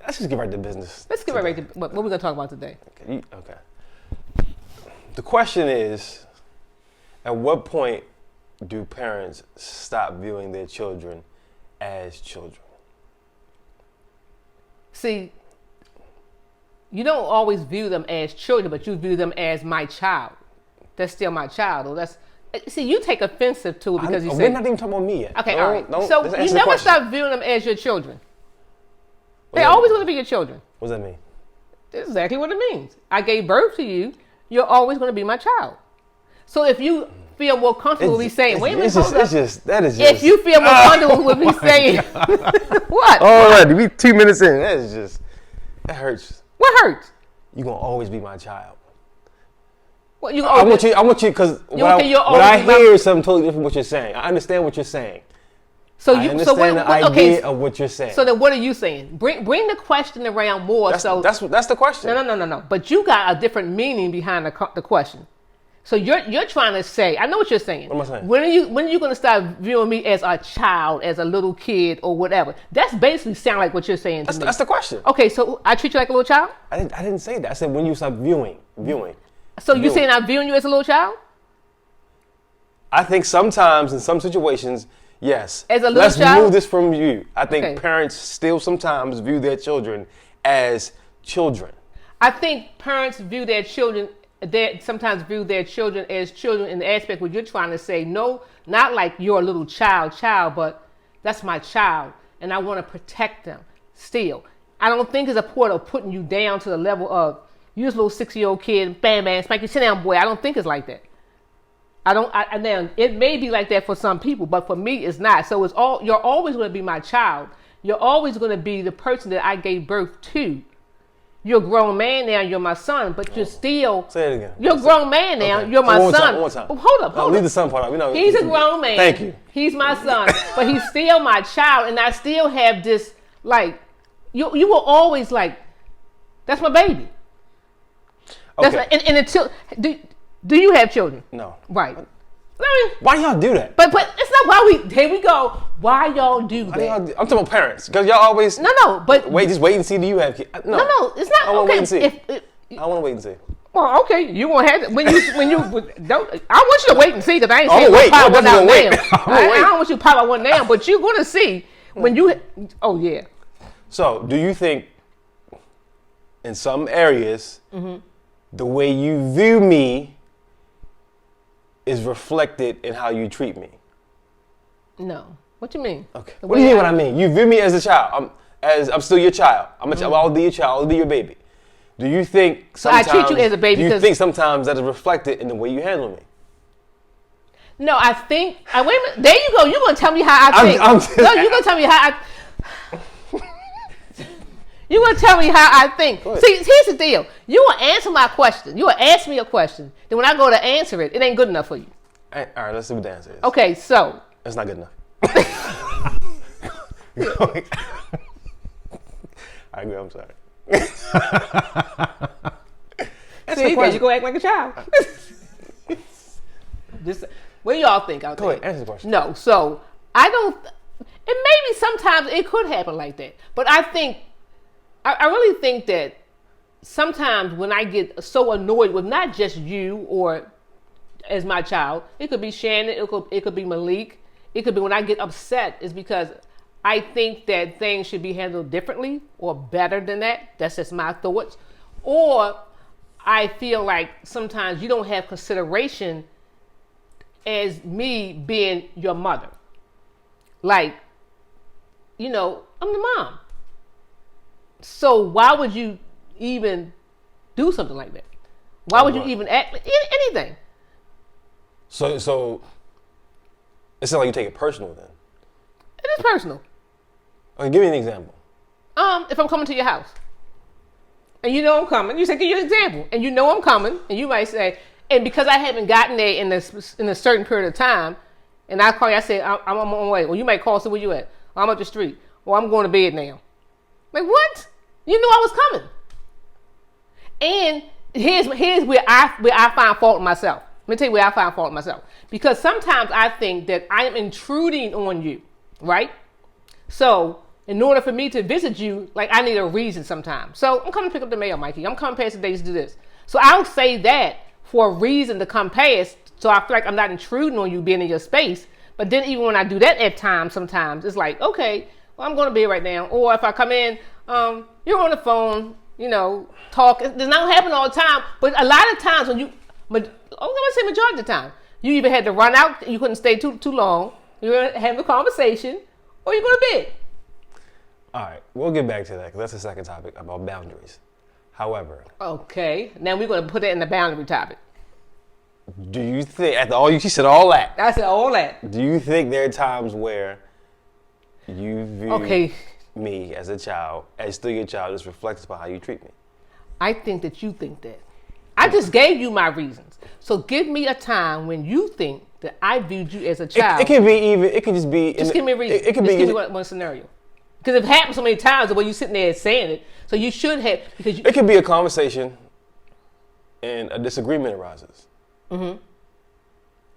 Let's just get right to business. Let's get right to what we're gonna talk about today. Okay. The question is, at what point do parents stop viewing their children as children? See, you don't always view them as children, but you view them as my child. That's still my child. Or you take offensive to it because you say... We're not even talking about me yet. Okay, all right. So you never stop viewing them as your children. They're always going to be your children. What does that mean? That's exactly what it means. I gave birth to you. You're always going to be my child. So if you feel more comfortable with me saying... Wait a minute, if you feel more comfortable with me saying... What? All right, we 2 minutes in. That hurts. What hurts? You're going to always be my child. Well, I want you, because what I hear is something totally different from what you're saying. I understand what you're saying. I understand the idea of what you're saying. So then what are you saying? Bring the question around more. That's the question. No. But you got a different meaning behind the question. So you're trying to say, I know what you're saying. What am I saying? When are you going to start viewing me as a child, as a little kid or whatever? That's basically sound like what you're saying to me. That's the question. Okay, so I treat you like a little child? I didn't say that. I said when you stop viewing. So you saying I'm viewing you as a little child? I think sometimes in some situations, yes. As a little child? Let's remove this from you. I think parents still sometimes view their children as children. I think parents view their children, they sometimes view their children as children in the aspect where you're trying to say, no, not like you're a little child, but that's my child, and I want to protect them still. I don't think it's a point of putting you down to the level of, you this little 6-year-old kid, bam, spank you, sit down, boy. I don't think it's like that. Now, it may be like that for some people, but for me, it's not. So you're always going to be my child. You're always going to be the person that I gave birth to. You're a grown man now, you're my son, but you're still... Say it again. You're a grown man now, you're my son. One more time. Hold up. Leave the son part out. He's a grown man. Thank you. He's my son, but he's still my child, and I still have this, like, you will always, like, that's my baby. Okay. And until... Do you have children? No. Right. Why y'all do that? But it's not why here we go. Why y'all do that? I'm talking about parents, because y'all always... No, but... Just wait and see, do you have kids? No, it's not. I want to wait and see. I want to wait and see. Well, okay, you won't have it. When you don't... I want you to wait and see, because I ain't saying wait. Pop one out now. I don't want you to pop out one now, but you're going to see when you... Oh, yeah. So, do you think in some areas, the way you view me is reflected in how you treat me? No. What you mean? Okay. What do you mean what I mean? You view me as a child. I'm still your child. I'll be your child. I'll be your baby. Do you think sometimes... I treat you as a baby. Do you think sometimes that is reflected in the way you handle me? No, I think... wait a minute. There you go. You're going to tell me how I think. No, you're going to tell me how I... You're going to tell me how I think. See, here's the deal. You will answer my question. You will ask me a question. Then when I go to answer it, it ain't good enough for you. All right, let's see what the answer is. Okay, so. That's not good enough. I agree, I'm sorry. See, there you go act like a child. What do y'all think out there? Go ahead, answer the question. No, so I don't. And maybe sometimes it could happen like that. But I think, I really think that sometimes when I get so annoyed with not just you or as my child, it could be Shannon, it could be Malik, it could be when I get upset is because I think that things should be handled differently or better than that. That's just my thoughts. Or I feel like sometimes you don't have consideration as me being your mother. Like, I'm the mom. So why would you even do something like that? Why would you even act anything? So it's not like you take it personal then. It is personal. Okay, give me an example. If I'm coming to your house and you know I'm coming, you say, give you an example, and you know I'm coming, and you might say, and because I haven't gotten there in a certain period of time, and I call you, I say, I'm on my way. Well, you might call, say, where you at? I'm up the street. Well, I'm going to bed now. Like, what? You knew I was coming. And here's where I find fault in myself. Let me tell you where I find fault in myself. Because sometimes I think that I am intruding on you, right? So in order for me to visit you, like I need a reason sometimes. So I'm coming to pick up the mail, Mikey. I'm coming past today to do this. So I'll say that for a reason to come past, so I feel like I'm not intruding on you being in your space. But then even when I do that at times, sometimes it's like, okay, well, I'm going to bed right now. Or if I come in, you're on the phone, talk. It does not happen all the time. But a lot of times when I'm going to say majority of the time, you either had to run out, you couldn't stay too long, you were having a conversation, or you go to bed. All right, we'll get back to that because that's the second topic about boundaries. However. Okay, now we're going to put that in the boundary topic. Do you think, after all you said all that. I said all that. Do you think there are times where you view me as a child, as still your child, is reflected by how you treat me? I think that you think that. I just gave you my reasons. So give me a time when you think that I viewed you as a child. It can be even, it could just be. Just give me a reason. It could be. Give me one scenario. Because it happens so many times the way you sitting there saying it. So you should have, because it could be a conversation and a disagreement arises. Mm-hmm.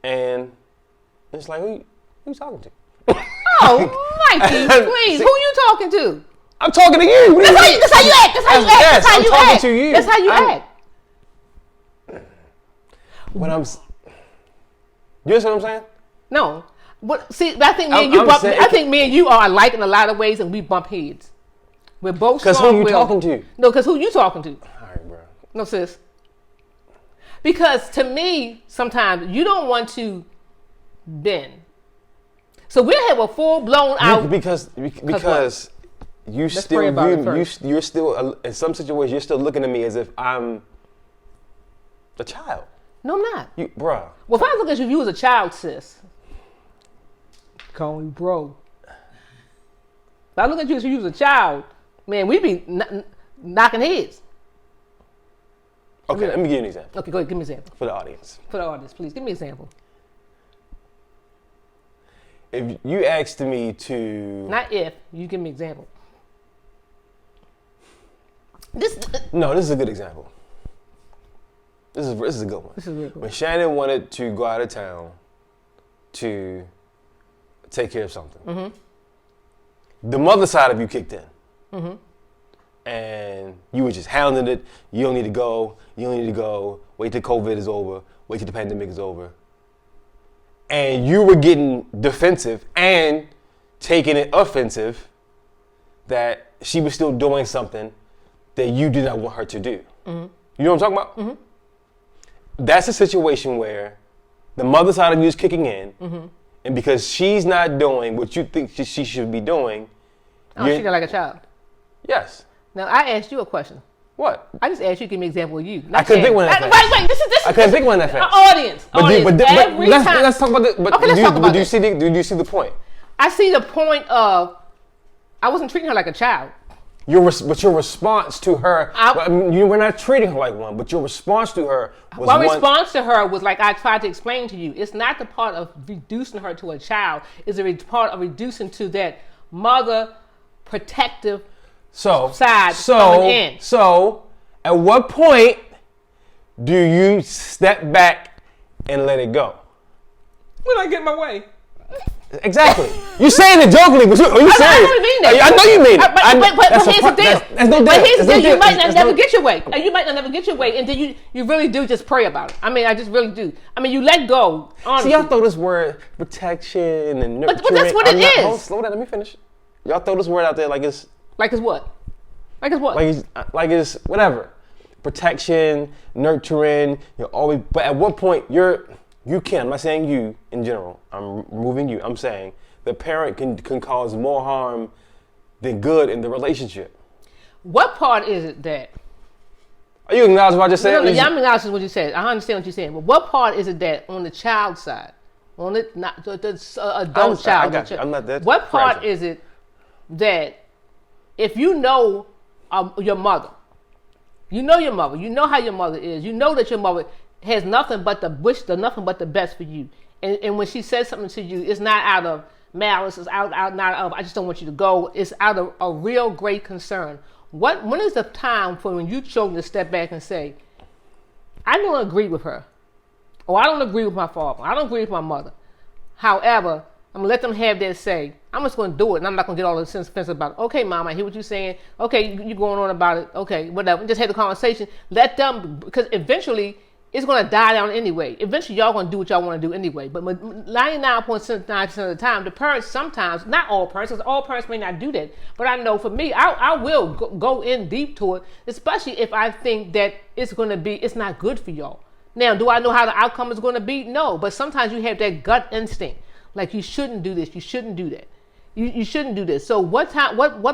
And it's like, who you talking to? Oh, Mikey, please. Who you talking to? I'm talking to you. That's how you act. That's how you act. Yes, That's how I'm you talking act. to you. That's how you act. When I'm, you understand what I'm saying? No. But see, I think me and you are alike in a lot of ways, and we bump heads. We're both strong. Because who you talking to? No, because who you talking to? All right, bro. No, sis. Because to me, sometimes you don't want to bend. So we'll have a full blown out. Because you still you're still in some situations you're still looking at me as if I'm a child. No, I'm not. Bruh. Well, if I look at you as a child, sis, call me bro. If I look at you as you was a child, man, we be knocking heads. Okay, let me give you an example. Okay, go ahead. Give me an example. For the audience. For the audience, please. Give me an example. If you asked me to... Not if. You give me an example. No, this is a good example. This is a good one. This is real good. When Shannon wanted to go out of town to take care of something, mm-hmm. the mother side of you kicked in. Mm-hmm. And you were just hounding it. You don't need to go. You don't need to go. Wait till COVID is over. Wait till the pandemic is over. And you were getting defensive and taking it offensive that she was still doing something that you did not want her to do. Mm-hmm. You know what I'm talking about? Mm-hmm. That's a situation where the mother side of you is kicking in, mm-hmm. and because she's not doing what you think she should be doing. Oh, she got like a child. Yes. Now, I asked you a question. What? I just asked you to give me an example of you. I couldn't think one that fast. Wait, this I couldn't think one that fast. Audience. Let's talk about the... Okay, let's talk about do you see the point? I see the point of... I wasn't treating her like a child. But your response to her... you were not treating her like one, but your response to her was My response to her was like I tried to explain to you. It's not the part of reducing her to a child. It's a part of reducing to that mother protective... side coming in. So, at what point do you step back and let it go? When I get my way. Exactly. You're saying it jokingly, but are you serious? I don't mean that. I know you mean it. But here's the deal. That's no deal. But here's the deal. You might not never get your way. You might not never get your way, and then you really do just pray about it. I mean, I just really do. I mean, you let go. Honestly. See, y'all throw this word protection and nurturing. But that's what it is. Oh, slow down. Let me finish. Y'all throw this word out there like it's... Like it's what? Like it's what? Like it's whatever. Protection, nurturing, you're always, but at what point you can, I'm not saying you in general, I'm removing you, I'm saying the parent can cause more harm than good in the relationship. What part is it that? Are you acknowledging what I just said? No, I'm acknowledging what you said. I understand what you're saying. But what part is it that on the child side, on it, not the adult child? I got you. I'm not that. What part is it that if you know your mother, you know your mother, you know how your mother is, you know that your mother has nothing but nothing but the best for you, and when she says something to you, it's not out of malice, it's out not of I just don't want you to go. It's out of a real great concern. When is the time for when you chose to step back and say, I don't agree with her, or I don't agree with my father, I don't agree with my mother. However, I'm gonna let them have their say. I'm just gonna do it, and I'm not gonna get all defensive about it. Okay, mom, I hear what you're saying. Okay, you going on about it. Okay, whatever. Just have the conversation. Let them, because eventually it's gonna die down anyway. Eventually, y'all gonna do what y'all want to do anyway. But 99.9% of the time, the parents sometimes, not all parents, because all parents may not do that. But I know for me, I will go in deep to it, especially if I think that it's not good for y'all. Now, do I know how the outcome is gonna be? No, but sometimes you have that gut instinct. Like, you shouldn't do this. You shouldn't do that. You shouldn't do this. So what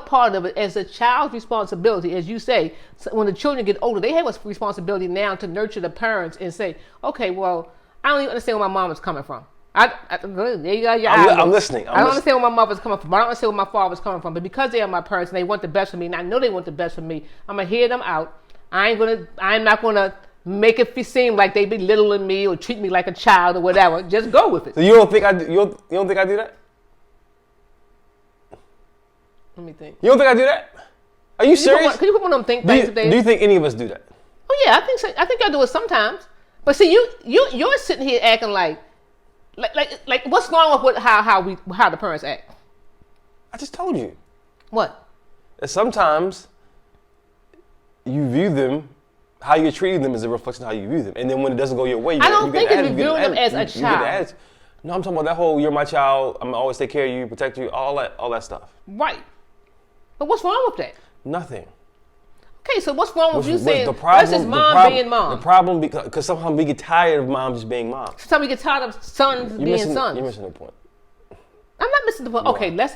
part of it, as a child's responsibility, as you say, when the children get older, they have a responsibility now to nurture the parents and say, okay, well, I don't even understand where my mom is coming from. There you go. I'm listening. I don't understand where my mother's coming from. I don't understand where my father's coming from. But because they are my parents and they want the best for me, and I know they want the best for me, I'm gonna hear them out. I'm not gonna make it seem like they belittling me or treat me like a child or whatever. Just go with it. So you don't think I do? You don't think I do that? Let me think. You don't think I do that? Are you serious? Can you put one of them think tanks? Do you think any of us do that? Oh yeah, I think so. I think I do it sometimes. But see, you're sitting here acting like what's wrong with how the parents act? I just told you. What? That sometimes you view them, how you're treating them is a reflection of how you view them. And then when it doesn't go your way, I don't think it's viewing them as a child. No, I'm talking about that whole, you're my child, I'm gonna always take care of you, protect you, all that stuff. Right. But what's wrong with that? Nothing. Okay, so what's wrong with you saying that's just mom being mom? The problem, because sometimes we get tired of mom just being mom. Sometimes we get tired of sons being sons. You're missing the point. I'm not missing the point. Okay, let's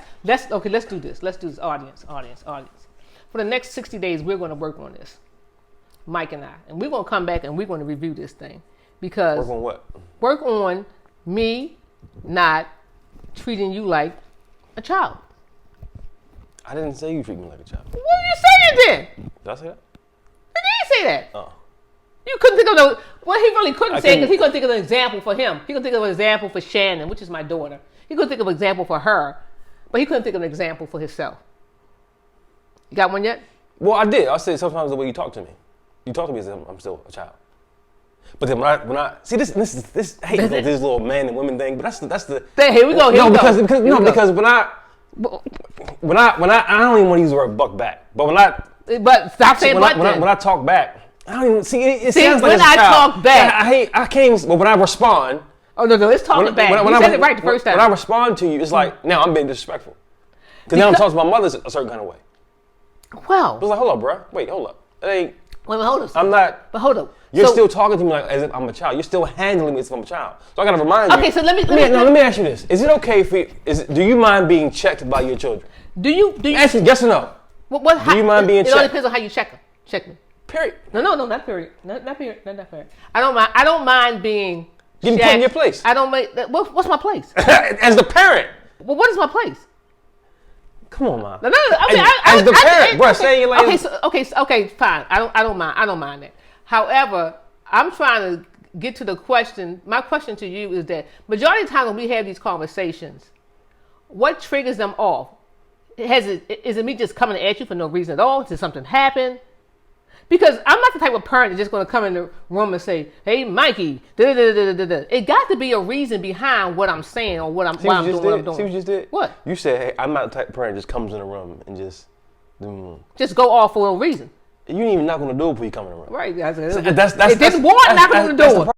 do this. Let's do this, audience. For the next 60 days, we're going to work on this, Mike and I, and we're going to come back and we're going to review this thing, because work on what? Work on me not treating you like a child. I didn't say you treat me like a child. What are you saying then? Did I say that? I didn't say that. Oh. You couldn't think of he really couldn't say it because he couldn't think of an example for him. He couldn't think of an example for Shannon, which is my daughter. He couldn't think of an example for her, but he couldn't think of an example for himself. You got one yet? Well, I did. I said sometimes the way you talk to me. You talk to me as if I'm still a child. But then when I see this hate this little man and women thing, but that's the here we go. Because when I don't even want to use the word buck back, but stop saying buck then. When I talk back, I don't even see it. Sounds like when I talk back, I can't. But when I respond, oh no, it's talking back. You said it right the first time. When I respond to you, it's like now I'm being disrespectful because now I'm talking to my mother a certain kind of way. Well, it's like hold up, bro. Wait, hold up. It ain't. Wait, hold up. I'm not. But hold up. You're still talking to me like as if I'm a child. You're still handling me as if I'm a child. So I gotta remind you. Okay, so let me ask you this: is it okay do you mind being checked by your children? Do you? Answer yes or no. Do you mind being checked? It all depends on how you check them. Check me. Period. No, not period. Not period. Not that period. I don't mind being. Getting put in your place. I don't make. What's my place? As the parent. Well, what is my place? Come on, man. No. I mean, as the parent, bro, saying your language. Okay, fine. I don't mind that. However, I'm trying to get to the question. My question to you is that majority of the time when we have these conversations, what triggers them off? Is it me just coming at you for no reason at all? Did something happen? Because I'm not the type of parent that's just going to come in the room and say, "Hey, Mikey," It got to be a reason behind what I'm saying or why I'm doing what I'm doing. See what you just did? What? You said, "Hey, I'm not the type of parent that just comes in the room and just go off for no reason." You ain't even knock on the door before you come in the room. Right. That's it didn't warrant knocking on the door.